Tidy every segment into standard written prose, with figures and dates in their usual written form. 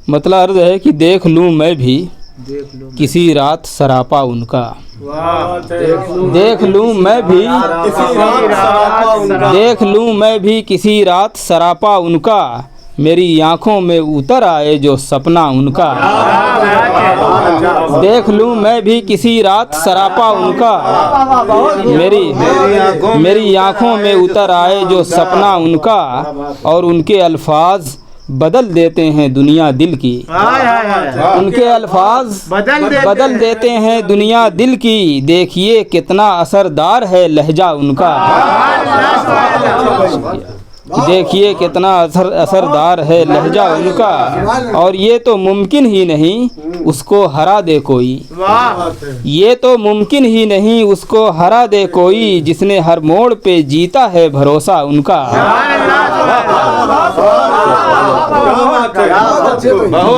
مطلب عرض ہے کہ دیکھ لوں میں بھی کسی رات سراپا ان کا، دیکھ لوں میں بھی کسی رات سراپا ان کا، میری آنکھوں میں اتر آئے جو سپنا ان کا، دیکھ لوں میں بھی کسی رات سراپا ان کا، میری آنکھوں میں اتر آئے جو سپنا ان کا، اور ان کے الفاظ بدل دیتے ہیں دنیا دل کی، ان کے الفاظ بدل دیتے ہیں دنیا دل کی، دیکھیے کتنا اثردار ہے لہجہ ان کا، دیکھیے کتنا اثردار ہے لہجہ ان کا، اور یہ تو ممکن ہی نہیں اس کو ہرا دے کوئی، یہ تو ممکن ہی نہیں اس کو ہرا دے کوئی، جس نے ہر موڑ پہ جیتا ہے بھروسہ ان کا،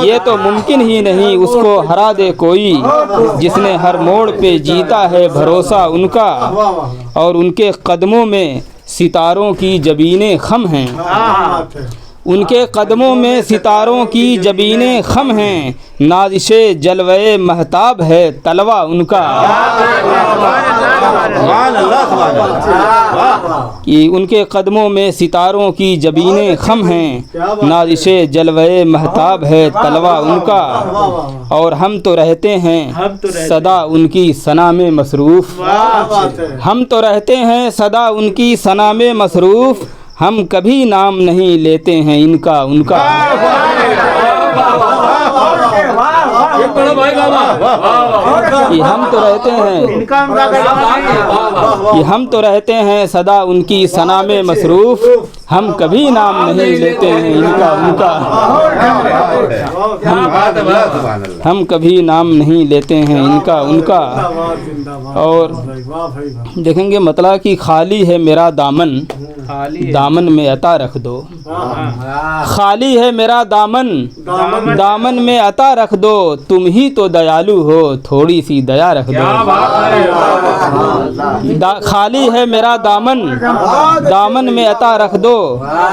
یہ تو ممکن ہی نہیں اس کو ہرا دے کوئی، جس نے ہر موڑ پہ جیتا ہے بھروسہ ان کا، اور ان کے قدموں میں ستاروں کی جبینیں خم ہیں، ان کے قدموں میں ستاروں کی جبینیں خم ہیں، نازش جلوے مہتاب ہے تلوہ ان کا، کہ ان کے قدموں میں ستاروں کی جبینیں خم ہیں، نازش جلوے مہتاب ہے تلوہ ان کا، اور ہم تو رہتے ہیں سدا ان کی ثنا میں مصروف، ہم تو رہتے ہیں سدا ان کی ثنا میں مصروف، ہم کبھی نام نہیں لیتے ہیں ان کا کہ ہم تو رہتے ہیں سدا ان کی ثنا میں مصروف، ہم کبھی نام نہیں لیتے ہیں ان کا ہم کبھی نام نہیں لیتے ہیں ان کا اور دیکھیں گے مطلب کہ خالی ہے میرا دامن، دامن میں عطا رکھ دو، خالی ہے میرا دامن میں عطا رکھ دو، تم ہی تو دیالو ہو تھوڑی سی دیا رکھ دو، خالی ہے میرا دامن میں عطا رکھ دو،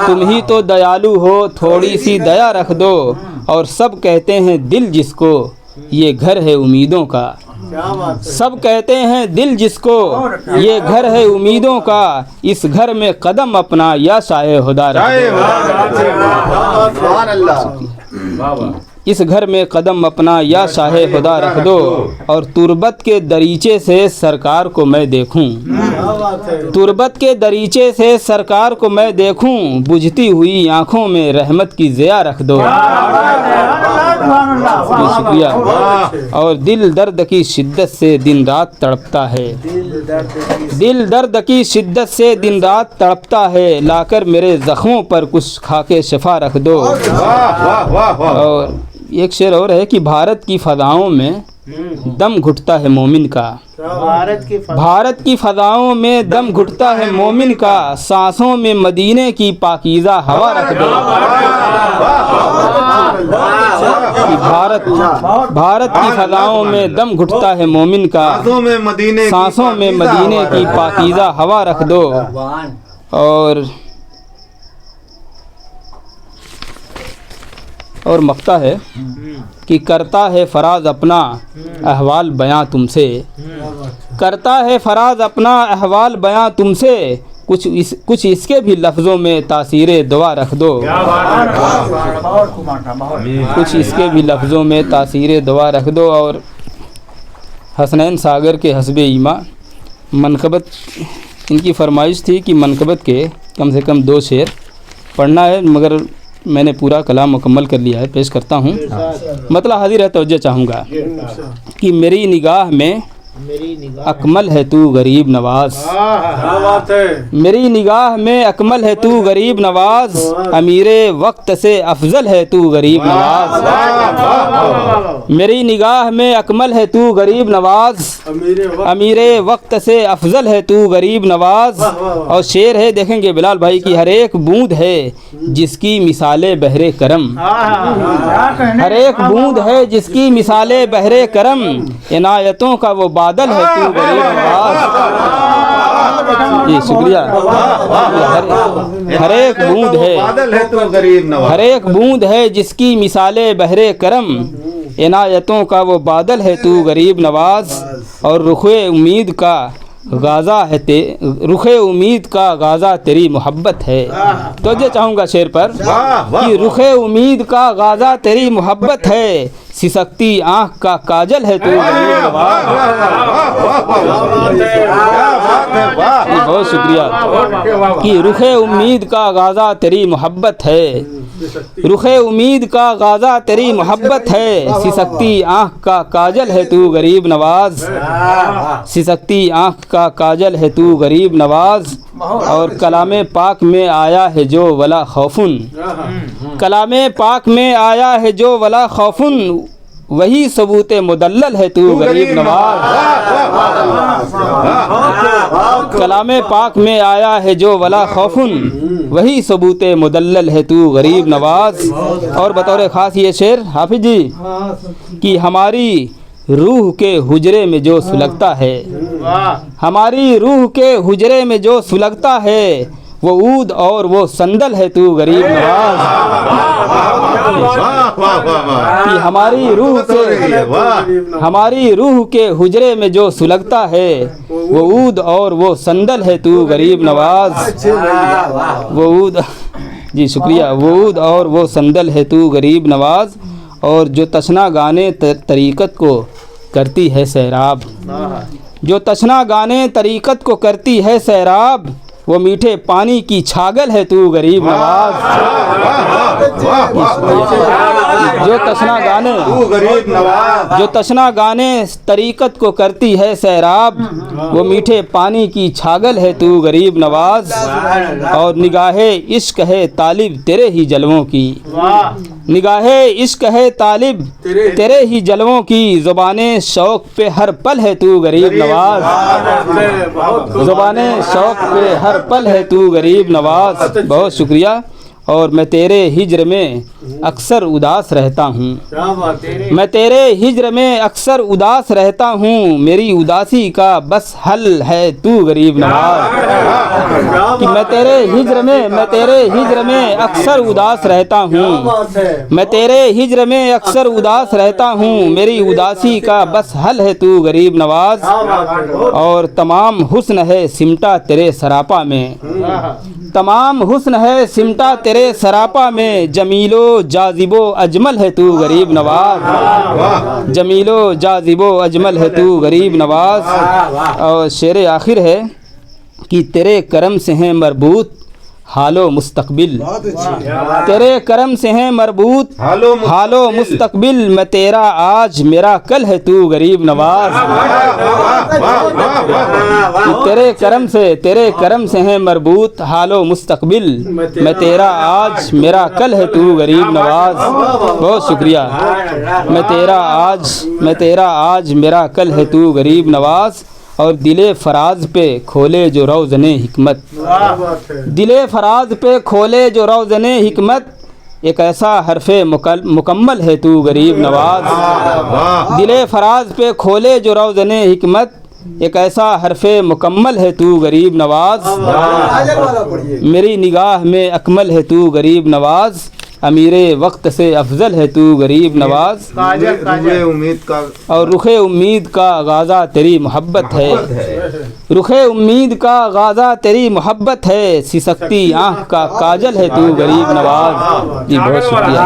تم ہی تو دیالو ہو تھوڑی سی دیا رکھ دو، اور سب کہتے ہیں دل جس کو یہ گھر ہے امیدوں کا، سب کہتے ہیں دل جس کو یہ گھر ہے امیدوں کا، اس گھر میں قدم اپنا یا شاہ خدا رکھ دو، اس گھر میں قدم اپنا یا شاہ خدا رکھ دو، اور تربت کے دریچے سے سرکار کو میں دیکھوں، تربت کے دریچے سے سرکار کو میں دیکھوں، بجھتی ہوئی آنکھوں میں رحمت کی ضیا رکھ دو، شکریہ، اور دل درد کی شدت سے دن رات تڑپتا ہے، دل درد کی شدت سے دن رات تڑپتا ہے، لا کر میرے زخموں پر کچھ کھا کے شفا رکھ دو، اور ایک شعر اور ہے کہ بھارت کی فضاؤں میں دم گھٹتا ہے مومن کا، بھارت کی فضاؤں میں دم گھٹتا ہے مومن کا، سانسوں میں مدینے کی پاکیزہ ہوا رکھ دو، بھارت کی فضاؤں میں دم گھٹتا ہے مومن کا، سانسوں میں مدینے کی پاکیزہ ہوا رکھ دو، اور مقطع ہے کہ کرتا ہے فراز اپنا احوال بیاں تم سے، کرتا ہے فراز اپنا احوال بیاں تم سے، کچھ اس کے بھی لفظوں میں تاثیر دعا رکھ دو، کچھ اس کے بھی لفظوں میں تاثیر دعا رکھ دو، اور حسنین ساگر کے حسب ایما منقبت ان کی فرمائش تھی کہ منقبت کے کم سے کم 2 شعر پڑھنا ہے، مگر میں نے پورا کلام مکمل کر لیا ہے، پیش کرتا ہوں، مطلب حاضر ہے، توجہ چاہوں گا کہ میری نگاہ میں اکمل ہے تو غریب نواز، میری نگاہ میں اکمل ہے تو غریب نواز، امیر وقت سے افضل ہے تو غریب نواز، میری نگاہ میں اکمل ہے تو غریب نواز، امیر وقت سے افضل ہے تو غریب نواز، اور شعر ہے دیکھیں گے بلال بھائی کی، ہر ایک بوند ہے جس کی مثال بحر کرم، ہر ایک بوند ہے جس کی مثال بحر کرم، عنایتوں کا وہ بادل ہے تو غریب نواز، جی شکریہ. ہر ایک بوند ہے بادل ہے تو غریب نواز. ہر ایک بوند ہے جس کی مثال بحر کرم، عنایتوں کا وہ بادل ہے تو غریب نواز. اور رخ امید کا غازہ ہے رخ امید کا غازہ تیری محبت ہے. تو یہ چاہوں گا شعر پر کہ رخ امید کا غازہ تیری محبت ہے، سسکتی آنکھ کا کاجل ہے تو غریب نواز. بہت شکریہ. کہ رخ امید کا غازہ تیری محبت ہے، رخ امید کا غازہ تیری محبت ہے، سسکتی آنکھ کا کاجل ہے تو غریب نواز. سسکتی آنکھ کا کاجل ہے تو غریب نواز. اور کلام پاک میں آیا ہے جو ولا خوفن، کلام پاک میں آیا ہے جو ولا خوفن، وہی ثبوت مدلل ہے تو غریب نواز. کلام پاک میں آیا ہے جو ولا خوفن، وہی ثبوت مدلل ہے تو غریب نواز. اور بطور خاص یہ شعر حافظ جی کہ ہماری روح کے حجرے میں جو سلگتا ہے، ہماری روح کے حجرے میں جو سلگتا ہے، وہ عود اور وہ صندل ہے تو غریب نواز. کہ ہماری روح کے حجرے میں جو سلگتا ہے، وہ عود اور وہ صندل ہے تو غریب نواز. وہ عود جی شکریہ. وہ عود اور وہ صندل ہے تو غریب نواز. اور جو تشنا گانے طریقت کو کرتی ہے سیراب، جو تشنا گانے طریقت کو کرتی ہے سیراب، وہ میٹھے پانی کی چھاگل ہے تو غریب نواز. جو تشنا گانے طریقت کو کرتی ہے سیراب، وہ میٹھے پانی کی چھاگل ہے تو غریب نواز. اور نگاہ عشق ہے طالب تیرے ہی جلووں کی، نگاہ عشق ہے طالب تیرے ہی جلووں کی، زبان شوق پہ ہر پل ہے تو غریب نواز. زبان شوق پہ ہر پل ہے تو غریب نواز. بہت شکریہ. اور میں تیرے ہجر میں اکثر اداس رہتا ہوں، میں تیرے ہجر میں اکثر اداس رہتا ہوں، میری اداسی کا بس حل ہے تو غریب نواز. کہ میں تیرے ہجر میں اکثر اداس رہتا ہوں، میں تیرے ہجر میں اکثر اداس رہتا ہوں، میری اداسی کا بس حل ہے تو غریب نواز. اور تمام حسن ہے سمٹا تیرے سراپا میں، تمام حسن ہے سمٹا تیرے سراپا میں، جمیل و جاذب و اجمل ہے تو غریب نواز. جمیل و جاذب و اجمل ہے تو غریب نواز. اور شعر آخر ہے کہ تیرے کرم سے ہیں مربوط حال و مستقبل، تیرے کرم سے ہیں مربوط حال و مستقبل، میں تیرا آج میرا کل ہے تو غریب نواز. تیرے کرم سے ہیں مربوط حال و مستقبل، میں تیرا آج میرا کل ہے تو غریب نواز. بہت شکریہ. میں تیرا آج میرا کل ہے تو غریب نواز. اور دل فراز پہ کھولے جو روزن حکمت، دل فراز پہ کھولے جو روزن حکمت، ایک ایسا حرف مکمل ہے تو غریب نواز. دل فراز پہ کھولے جو روزن حکمت، ایک ایسا حرف مکمل ہے تو غریب نواز. میری نگاہ میں اکمل ہے تو غریب نواز، امیر وقت سے افضل ہے تو غریب نواز. اور رخ امید کا غازہ تیری محبت ہے، رخ امید کا غازہ تیری محبت ہے، سسکتی آنکھ کا کاجل ہے تو غریب نواز. جی بہت شکریہ.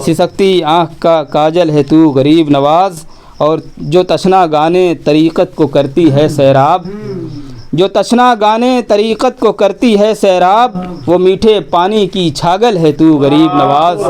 سسکتی آنکھ کا کاجل ہے تو غریب نواز. اور جو تشنا گانے طریقت کو کرتی ہے سیراب، جو تشنا گانے طریقت کو کرتی ہے سیراب، وہ میٹھے پانی کی چھاگل ہے تو غریب نواز.